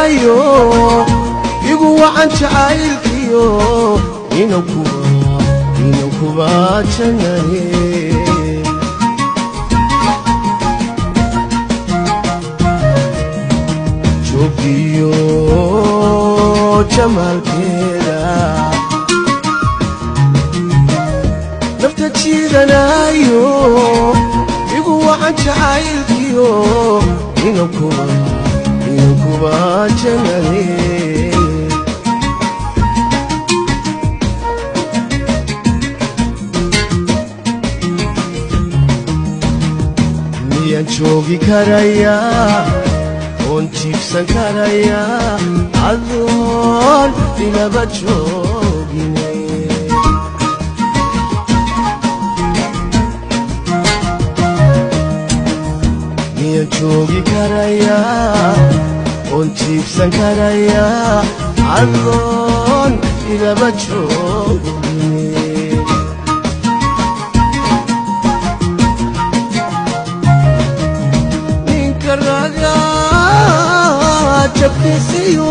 jeclaayo igu wacan jacaylkiyo inuu kuba jannane joogiyo jamaalkeeda nafta jiidanayo igu wacan jacaylkiyo inuu kuba jannane miyaan joogi karayaa oon jiibsan karayaa adoon inaba joogine miyaan joogi karayaa oon jiibsan karayaa adoon inaba joogine ninka raga jabkiisiyo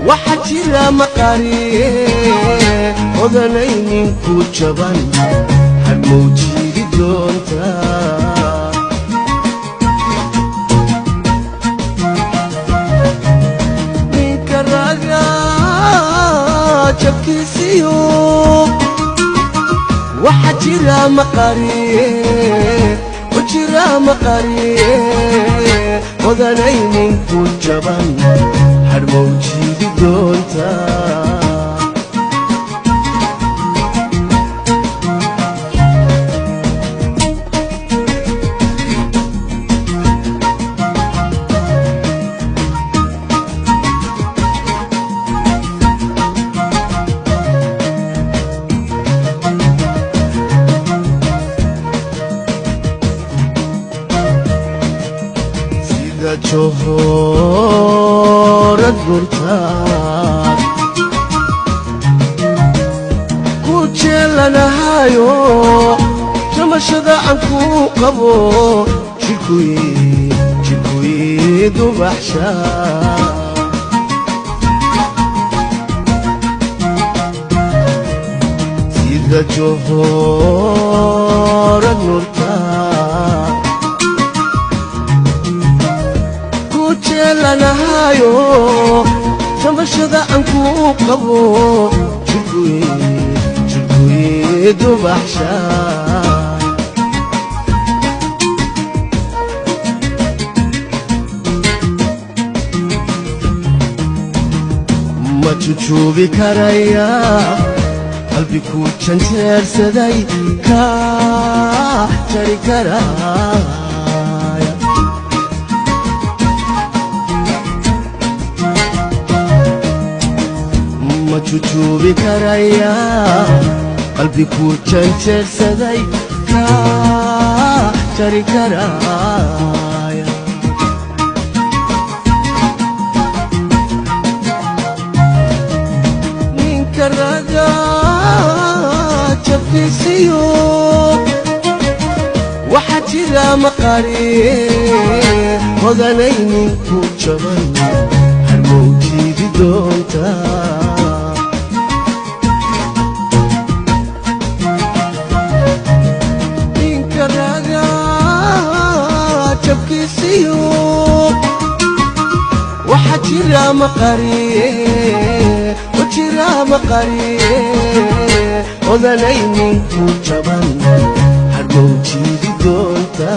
waxa jira maqariye odanay ninku jaban hadmuu jiidi doonta ninka raga jabkiisiyo waxa jira maqariye odanay ninku jaban hadmuu jiidi doonta johorad gurtaad ku jeelanahayo jamashada aan ku qabo jidhkuyi dubaxsha sida johorad gurtaad lanahayo jamashada aan ku qabo jidhkuyi dubaxsha ma jujuubi karayaa qalbi ku janjeersaday ka jari karaa jujuubi karayaa qalbi ku janjeersaday ka jari karaaya ninka raga jabkiisiyo waxa jira maqariye odanay ninku jaban hadmuu jiidi doonta waxa jira maqariye odanay ninku jaban hadmuu jiidi doonta